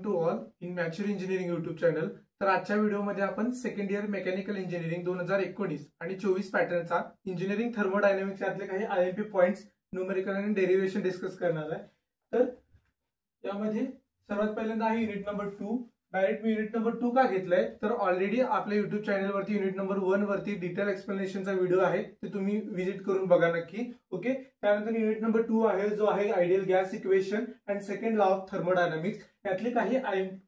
To all in mature engineering YouTube channel. तर आजच्या व्हिडिओमध्ये आपण सेकंड इयर मेकॅनिकल इंजिनिअरिंग 2019 आणि 24 पॅटर्नचा इंजिनिअरिंग थर्मोडायनामिक्स यातले काही आयएमपी पॉइंट्स, न्यूमेरिकल आणि डेरिव्हेशन डिस्कस करणार आहे. तर यामध्ये सर्वात पहिल्यांदा आहे युनिट नंबर 2. डायरेक्ट मी युनिट नंबर 2 का घेतलाय तर ऑलरेडी आपल्या युट्यूब चॅनलवरती युनिट नंबर 1 वरती डिटेल एक्सप्लेनेशनचा व्हिडिओ आहे, ते तुम्ही व्हिजिट करून बघा नक्की. ओके, त्यानंतर युनिट नंबर 2 आहे जो आहे ideal gas equation and second law of thermodynamics. यातले काही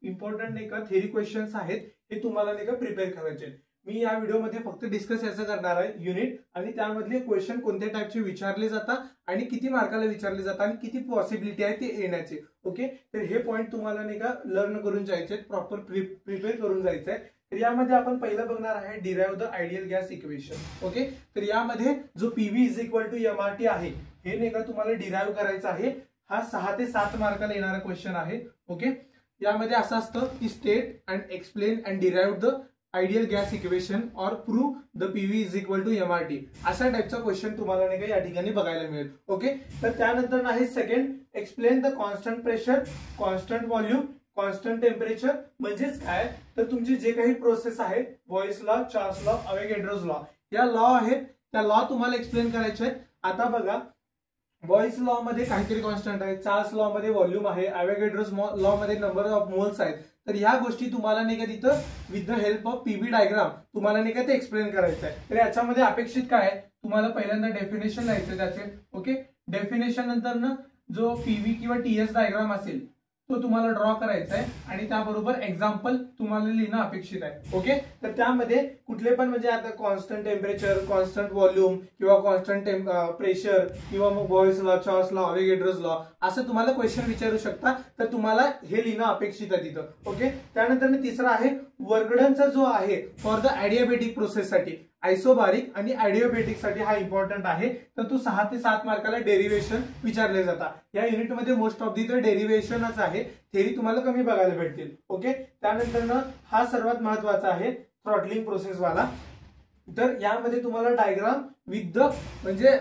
इम्पॉर्टंट नाही का थेरी क्वेश्चन्स आहेत, हे तुम्हाला नाही का प्रिपेअर करायचे. मी या व्हिडिओमध्ये फक्त डिस्कस याचं करणार आहे युनिट, आणि त्यामधले क्वेश्चन कोणत्या टाइपचे विचारले जातात आणि किती मार्काला विचारले जातात आणि किती पॉसिबिलिटी आहे ते येण्याचे. ओके, तर हे पॉइंट तुम्हाला नाही का लर्न करून जायचे, प्रॉपर प्रिपेअर करून जायचंय. तर यामध्ये आपण पहिलं बघणार आहे derive the ideal gas equation. Okay, तर यामध्ये जो PV is equal to MRT आहे हे नाही का तुम्हाला डिराइव्ह करायचं आहे. हा 6 ते 7 मार्काला येणारा क्वेश्चन आहे. ओके, यामध्ये असं असतं की state and explain and derive the ideal gas equation और prove the PV is equal to MRT, अशा टाइपचा क्वेश्चन तुम्हाला नाही का या ठिकाणी बघायला मिळेल. ओके, तर त्यानंतर आहे second explain the constant pressure, constant volume, constant temperature. म्हणजेच काय, तर तुमची जे काही प्रोसेस आहे Boyle's law, Charles law, Avogadro's law, या लॉ आहेत त्या लॉ तुम्हाला एक्सप्लेन करायचे आहेत. आता बघा, बॉयस लॉ मध्ये काहीतरी कॉन्स्टंट आहे, चार्ल्स लॉ मध्ये व्हॉल्यूम आहे, अवोगाड्रोज लॉ मध्ये नंबर ऑफ मोल्स आहेत. तर ह्या गोष्टी तुम्हाला नाही का तिथं with the help of PV diagram तुम्हाला नाही का ते एक्सप्लेन करायचं आहे. तर याच्यामध्ये अपेक्षित काय आहे, तुम्हाला पहिल्यांदा डेफिनेशन लिहायचं त्याचे. ओके, डेफिनेशन नंतर ना जो पीव्ही किंवा टीएस डायग्राम असेल तो तुम्हाला ड्रॉ करायचा आहे आणि त्याबरोबर एक्झाम्पल तुम्हाला लिहिणं अपेक्षित आहे. ओके, तर त्यामध्ये कुठले पण म्हणजे आता कॉन्स्टंट टेम्परेचर, कॉन्स्टंट व्हॉल्यूम किंवा कॉन्स्टंट प्रेशर किंवा मग Boyle's law, Charles law, Avogadro's law असं तुम्हाला क्वेश्चन विचारू शकता. तर तुम्हाला हे लिहिणं अपेक्षित आहे तिथं. ओके, त्यानंतर तिसरा आहे वर्कडनचा जो आहे फॉर द ॲडियाबॅटिक प्रोसेससाठी, आयसोबारिक आणि ॲडियाबॅटिक साठी हा इम्पॉर्टंट आहे. तर तो 6 ते 7 मार्काला डेरिव्हेशन विचारले जातात. या युनिटमध्ये मोस्ट ऑफ दी तर डेरिव्हेशनच आहे, थेरी तुम्हाला कमी बघायला भेटतील. ओके, त्यानंतर हा सर्वात महत्वाचा आहे थ्रॉटलिंग प्रोसेस वाला. तर यामध्ये तुम्हाला डायग्राम विथ द म्हणजे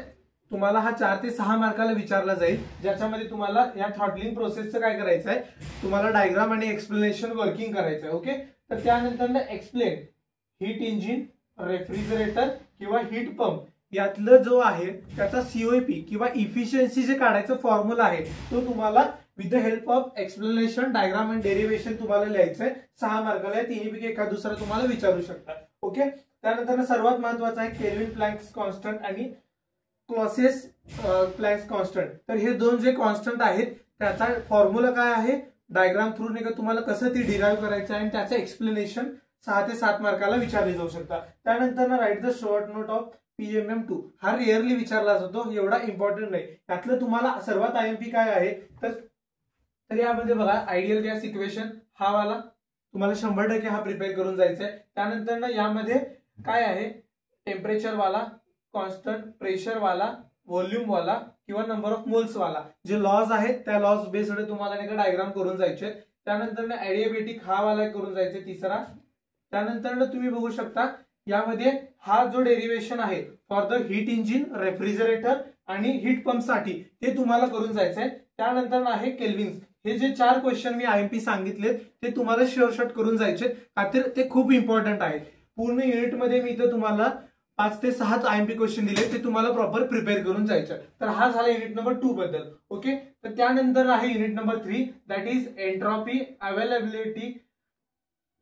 तुम्हाला हा 4 ते 6 मार्काला विचारला जाईल, ज्याच्यामध्ये तुम्हाला या थ्रॉटलिंग प्रोसेसचं काय करायचं आहे, तुम्हाला डायग्राम आणि एक्सप्लेनेशन वर्किंग करायचं आहे. ओके, तर त्यानंतर एक्सप्लेन हीट इंजिन, रेफ्रिजरेटर किंवा हीट पंप यातलं जो आहे त्याचा सीओपी किंवा इफिशियन्सी जे काढायचं फॉर्म्युला आहे तो तुम्हाला with the help of explanation, diagram and derivation तुम्हाला लिहायचं आहे. 6 मार्काला तिन्हीपैकी एका दुसरा तुम्हाला विचारू शकता. ओके, त्यानंतर सर्वात महत्वाचं आहे केल्विन प्लँक्स कॉन्स्टंट आणि क्लॉसियस प्लँक्स कॉन्स्टंट. तर हे दोन जे कॉन्स्टंट आहेत त्याचा फॉर्म्युला काय आहे, डायग्राम थ्रू नाही का तुम्हाला कसं ती डिराइव्ह करायचं आहे आणि त्याचं एक्सप्लेनेशन 6 ते 7 मार्काला विचारले जाऊ शकतात. त्यानंतर write the short note of PMM2 हा रिअरली विचारला जातो, एवढा इम्पॉर्टंट नाही. त्यातलं तुम्हाला सर्वात आयएमपी काय आहे तर यामध्ये बघा आयडियल गॅस इक्वेशन हा वाला तुम्हाला 100% हा प्रिपेअर करून जायचा आहे. त्यानंतर यामध्ये काय आहे टेम्परेचर वाला, कॉन्स्टंट प्रेशर वाला, व्हॉल्यूम वाला किंवा नंबर ऑफ मोल्स वाला जे लॉज आहेत त्या लॉज बेस्ड तुम्हाला नाही का डायग्राम करून जायचे. त्यानंतर ॲडियाबॅटिक हा वाला करून जायचे तिसरा. त्यानंतर तुम्ही बघू शकता यामध्ये हा जो डेरिव्हेशन आहे for the heat engine, refrigerator आणि हीट पंप साठी ते तुम्हाला करून जायचं आहे. त्यानंतर आहे केल्विन्स. हे जे 4 क्वेश्चन मी आयएमपी सांगितलेत ते तुम्हाला शुअर शॉट करून जायचे, खातर ते खूप इम्पॉर्टंट आहेत. पूर्ण युनिटमध्ये मी इथं तुम्हाला 5 ते 6 आयएमपी क्वेश्चन दिले, ते तुम्हाला प्रॉपर प्रिपेअर करून जायचं. तर हा झाला युनिट नंबर 2 बद्दल. ओके, तर त्यानंतर आहे unit number 3 that is entropy, availability.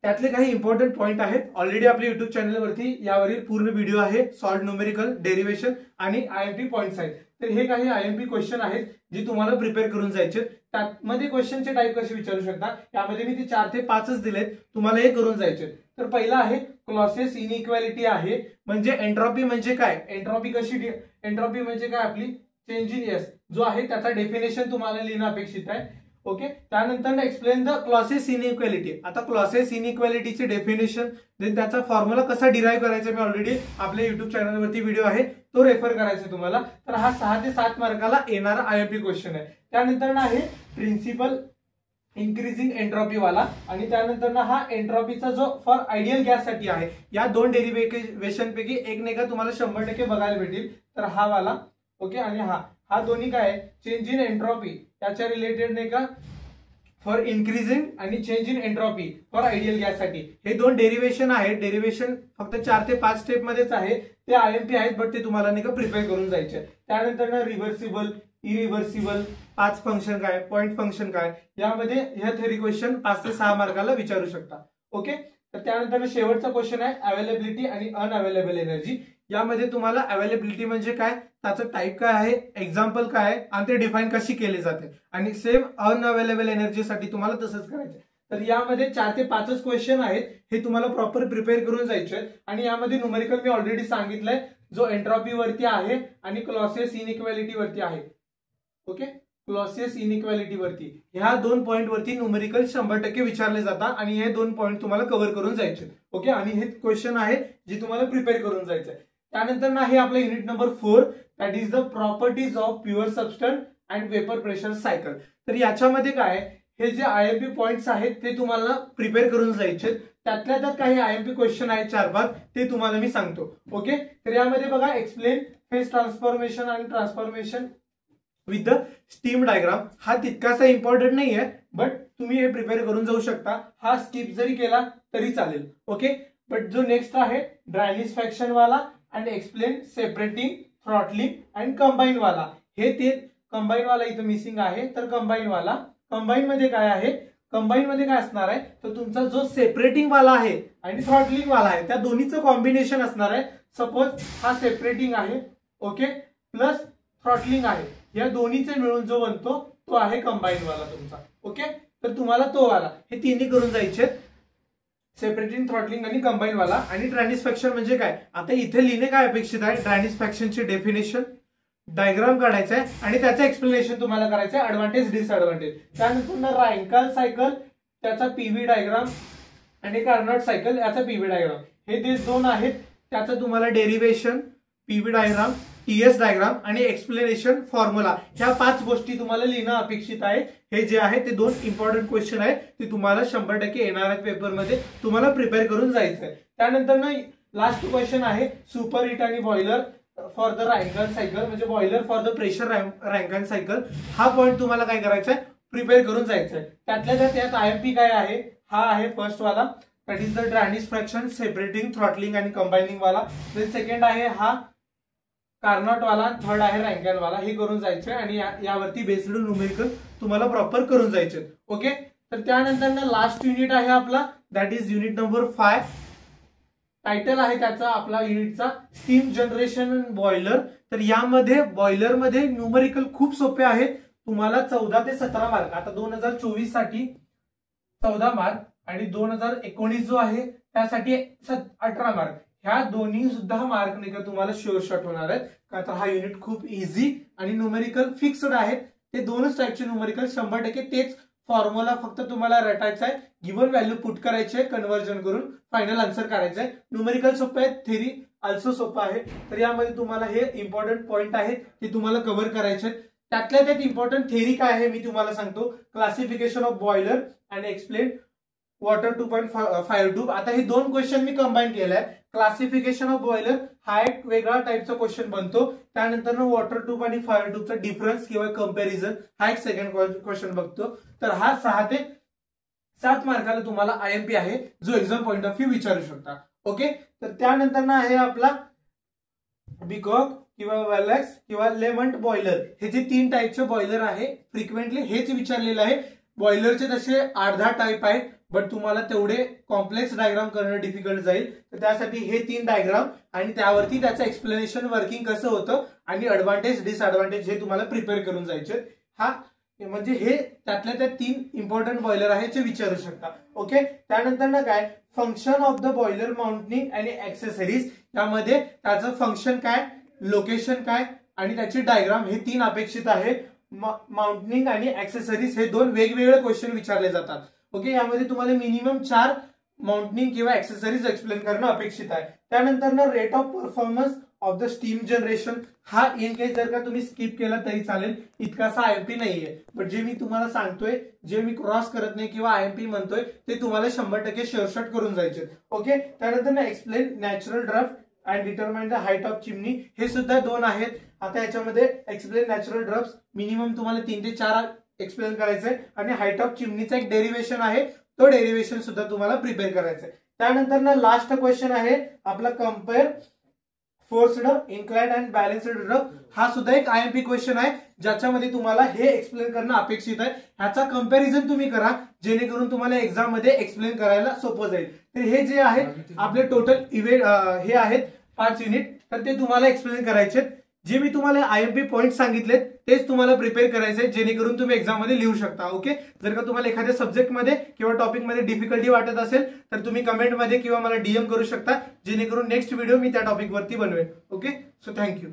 त्यातले काही इम्पॉर्टंट पॉइंट आहेत, ऑलरेडी आपल्या युट्यूब चॅनलवरती यावरील पूर्ण व्हिडिओ आहे. सॉल्व्ड न्यूमेरिकल, डेरिव्हेशन आणि आयएमपी पॉइंट्स आहेत. तर हे काही आयएमपी क्वेश्चन आहेत जे तुम्हाला प्रिपेअर करून जायचे. त्यामध्ये क्वेश्चनचे टाईप कसे विचारू शकता, त्यामध्ये मी ते 4 ते 5च दिलेत, तुम्हाला हे करून जायचे. तर पहिला आहे क्लॉसेस इनइक्वॅलिटी आहे, म्हणजे एंट्रॉपी म्हणजे काय, एंट्रॉपी कशी, एंट्रॉपी म्हणजे काय आपली चेंज इन एस जो आहे त्याचा डेफिनेशन तुम्हाला लिहिणं अपेक्षित आहे. ओके, त्यानंतर एक्सप्लेन द क्लॉसेस इनइक्वॅलिटी. आता क्लॉसेस इनइक्वॅलिटीचे डेफिनेशन, देन त्याचा फॉर्म्युला कसा डिराइव्ह करायचा मी ऑलरेडी आपल्या युट्यूब चॅनलवरती व्हिडिओ आहे तो रेफर करायचा तुम्हाला. तर हा 6 ते 7 मार्काला येणारा आयएमपी क्वेश्चन आहे. त्यानंतर आहे प्रिन्सिपल इन्क्रीजिंग एंट्रॉपी वाला, आणि त्यानंतर हा एंट्रॉपीचा जो फॉर आयडियल गॅस साठी आहे. या 2 डेरिव्हेशन पैकी एक नाही का तुम्हाला 100% बघायला भेटेल. तर हा वाला. ओके, आणि हा दोन्ही काय चेंज इन एंट्रॉपी त्याच्या रिलेटेड नाही का फॉर इन्क्रीजिंग आणि change in entropy for ideal गॅससाठी. हे दोन डेरिव्हेशन आहेत. डेरिव्हेशन फक्त 4 ते 5 स्टेप मध्येच आहे. ते आयएमपी आहेत, बट ते तुम्हाला नाही का प्रिपेअर करून जायचे. त्यानंतर ना रिव्हर्सिबल, इरिव्हर्सिबल, 5 फंक्शन काय, पॉइंट फंक्शन काय, यामध्ये ह्या थेरी क्वेश्चन 5 ते 6 मार्काला विचारू शकता. ओके. तर त्यानंतर शेवटचा क्वेश्चन आहे अवेलेबिलिटी आणि अनअवेलेबल एनर्जी. यामध्ये तुम्हाला अवेलेबिलिटी म्हणजे काय, त्याचं टाईप काय आहे, एक्झाम्पल काय आहे आणि ते डिफाईन कशी केली जाते. आणि सेम अनअवेलेबल एनर्जीसाठी तुम्हाला तसंच करायचं. तर यामध्ये 4 ते 5च क्वेश्चन आहेत. हे तुम्हाला प्रॉपर प्रिपेअर करून जायचे आहेत. आणि यामध्ये न्यूमेरिकल मी ऑलरेडी सांगितलंय, जो एंट्रॉपी वरती आहे आणि क्लॉसियस इनइक्वॅलिटी वरती आहे. ओके. क्लॉसियस इनइक्वॅलिटी वरती ह्या 2 पॉईंट वरती न्यूमेरिकल 100% विचारले जातात आणि हे 2 पॉईंट तुम्हाला कव्हर करून जायचे. ओके. आणि हे क्वेश्चन आहे जे तुम्हाला प्रिपेअर करून जायचं आहे. त्यानंतर ना हे आपलं unit number 4, that is the properties of pure substance and vapour pressure cycle. तर याच्यामध्ये काय, हे जे आयएमपी पॉइंट्स आहेत ते तुम्हाला प्रिपेअर करून जायचे. त्यातल्या त्यात काही आयएमपी क्वेश्चन आहेत 4-5, ते तुम्हाला मी सांगतो. ओके. तर यामध्ये बघा, एक्सप्लेन फेज ट्रान्सफॉर्मेशन आणि transformation with the steam diagram. हा तितकासा इम्पॉर्टंट नाही आहे, बट तुम्ही हे प्रिपेअर करून जाऊ शकता. हा स्किप जरी केला तरी चालेल. ओके. बट जो नेक्स्ट आहे ड्रायलिसफॅक्शन वाला and explain separating, throttling and combine वाला. हे ते कंबाईन वाला इथं मिसिंग आहे. तर कंबाईन वाला, कंबाईन मध्ये काय आहे, कंबाईन मध्ये काय असणार आहे, तर तुमचा जो सेपरेटिंग वाला आहे आणि थ्रॉटलिंग वाला आहे त्या दोन्हीचं कॉम्बिनेशन असणार आहे. सपोज हा सेपरेटिंग आहे, ओके, प्लस थ्रॉटलिंग आहे. या दोन्हीचे मिळून जो बनतो तो आहे कंबाईन वाला तुमचा. ओके. तर तुम्हाला तो वाला हे तिन्ही करून जायचे, सेपरेटिंग, थ्रॉटलिंग आणि कंबाईन वाला. आणि ट्रान्सफॅक्शन म्हणजे काय, आता इथे लिहिणे काय अपेक्षित आहे, ट्रान्सफॅक्शनची डेफिनेशन, डायग्राम काढायचा आहे आणि त्याचं एक्सप्लेनेशन तुम्हाला करायचं आहे, ऍडव्हान्टेज डिसएडव्हान्टेज. त्यानंतर रँकल सायकल, त्याचा पीव्ही डायग्राम आणि कार्नोट सायकल याचा पीव्ही डायग्राम. हे जे 2 आहेत त्याचं तुम्हाला derivation, PV diagram, TS diagram आणि एक्सप्लेनेशन, फॉर्म्युला, ह्या 5 गोष्टी तुम्हाला लिहिणं अपेक्षित आहे. हे जे आहे ते 2 इम्पॉर्टंट क्वेश्चन आहेत, ते तुम्हाला 100% येणार आहेत पेपरमध्ये, तुम्हाला प्रिपेअर करून जायचं आहे. त्यानंतर ना लास्ट क्वेश्चन आहे सुपर हिट आणि boiler for the Rankine cycle, म्हणजे boiler for the pressure Rankine cycle. हा पॉईंट तुम्हाला काय करायचा आहे, प्रिपेअर करून जायचं आहे. त्यातल्या त्यात आयएमपी काय आहे, हा आहे फर्स्ट वाला, that is the transaction, separating, throttling आणि कंबायनिंग वाला. देन सेकंड आहे हा कार्नोट वाला, थर्ड आहे रँकन वाला. हे करून जायचे आणि यावरती बेस्ड न्यूमेरिकल तुम्हाला प्रॉपर करून जायचे. ओके. तर त्यानंतर ना लास्ट युनिट आहे आपला, that is unit number 5. Title आहे त्याचा आपला युनिटचा स्टीम जनरेशन बॉयलर. तर यामध्ये बॉयलरमध्ये न्यूमेरिकल खूप सोपे आहेत. तुम्हाला 14 ते 17 मार्क, आता 2024 साठी 14 मार्क आणि 2019 जो आहे त्यासाठी 18 मार्क. ह्या दोन्ही सुद्धा मार्क नाही का तुम्हाला शुअर शॉट होणार आहेत, का तर हा युनिट खूप इझी आणि न्यूमेरिकल फिक्स्ड आहेत. ते 2च टाईपचे न्यूमेरिकल 100% तेच फॉर्म्युला फक्त तुम्हाला रटायचा आहे, गिव्हन व्हॅल्यू पुट करायचे, कन्व्हर्जन करून फायनल आन्सर करायचा आहे. न्यूमेरिकल सोपं आहे, थेरी ऑल्सो सोपं आहे. तर यामध्ये तुम्हाला हे इम्पॉर्टंट पॉईंट आहेत ते तुम्हाला कव्हर करायचे. त्यातल्या त्यात इम्पॉर्टंट थेरी काय आहे मी तुम्हाला सांगतो. Classification of boiler and explain water 2.5 tube. आता हे 2 क्वेश्चन मी कंबाईन केलाय. क्लासिफिकेशन ऑफ बॉयलर हा एक वेगळा टाईपचा क्वेश्चन बनतो. त्यानंतर वॉटर ट्यूब आणि फायर ट्यूबचा डिफरन्स किंवा कंपॅरिझन हा एक सेकंड क्वेश्चन बघतो. तर हा 6 ते 7 मार्काला तुम्हाला आयएमपी आहे, जो एक्झाम पॉइंट ऑफ व्ह्यू विचारू शकता. ओके. तर त्यानंतर ना आहे आपला बिकॉक किंवा वेलॅक्स किंवा लेमंट बॉयलर. हे जे 3 टाईपचे बॉयलर आहे, फ्रिक्वेंटली हेच विचारलेलं आहे. बॉयलरचे तसे 8-10 टाईप आहेत, बट तुम्हाला तेवढे कॉम्प्लेक्स डायग्राम करणं डिफिकल्ट जाईल. तर त्यासाठी हे 3 डायग्राम आणि त्यावरती त्याचं एक्सप्लेनेशन, वर्किंग कसं होतं आणि ऍडव्हान्टेज डिसएडव्हान्टेज हे तुम्हाला प्रिपेअर करून जायचे. हा म्हणजे हे त्यातल्या त्या 3 इम्पॉर्टंट बॉयलर आहे जे विचारू शकता. ओके. त्यानंतर ना काय, फंक्शन ऑफ द बॉयलर माउंटनिंग आणि ऍक्सेसरीज. यामध्ये त्याचं फंक्शन काय, लोकेशन काय आणि त्याची डायग्राम हे 3 अपेक्षित आहे. माउंटनिंग आणि ऍक्सेसरीज हे 2 वेगवेगळे क्वेश्चन विचारले जातात. ओके. यामध्ये तुम्हाला मिनिमम 4 माउंटनिंग किंवा ऍक्सेसरीज एक्सप्लेन करणं अपेक्षित आहे. त्यानंतर ना rate of performance of the steam generation. हा इन केस जर का तुम्ही स्किप केला तरी चालेल, इतकासा आयएमपी नाहीये. बट जे मी तुम्हाला सांगतोय, जे मी क्रॉस करत नाही किंवा आयएमपी म्हणतोय, ते तुम्हाला 100% शुअरशॉट करून जायचे. ओके. त्यानंतर ना explain natural draft and determine the height of chimney. हे सुद्धा 2 आहेत. आता याच्यामध्ये एक्सप्लेन नॅचरल ड्राफ्ट मिनिमम तुम्हाला 3 ते 4 एक्सप्लेन करायचंय आणि हाईट ऑफ चिमनीचा एक डेरिव्हेशन आहे, तो डेरिव्हेशन सुद्धा तुम्हाला प्रिपेअर करायचा आहे. त्यानंतर ना लास्ट क्वेश्चन आहे आपला compare forced, inclined and balanced rough. हा सुद्धा एक आयएमपी क्वेश्चन आहे ज्याच्यामध्ये तुम्हाला हे एक्सप्लेन करणं अपेक्षित आहे. ह्याचा कंपॅरिझन तुम्ही करा जेणेकरून तुम्हाला एक्झाम मध्ये एक्सप्लेन करायला सोपं जाईल. तर हे जे आहेत आपले टोटल इव्हेंट हे आहेत 5 युनिट, तर ते तुम्हाला एक्सप्लेन करायचे. जे मी तुम्हाला आयएमपी पॉईंट सांगितलेत तेच तुम्हाला प्रिपेअर करायचे जेणेकरून तुम्ही एक्झाम मध्ये लिहू शकता. ओके, जर का तुम्हाला एखाद्या सब्जेक्टमध्ये किंवा टॉपिकमध्ये डिफिकल्टी वाटत असेल तर तुम्ही कमेंटमध्ये किंवा मला डीएम करू शकता जेणेकरून नेक्स्ट व्हिडिओ मी त्या टॉपिकवरती बनवेन. Okay, so thank you.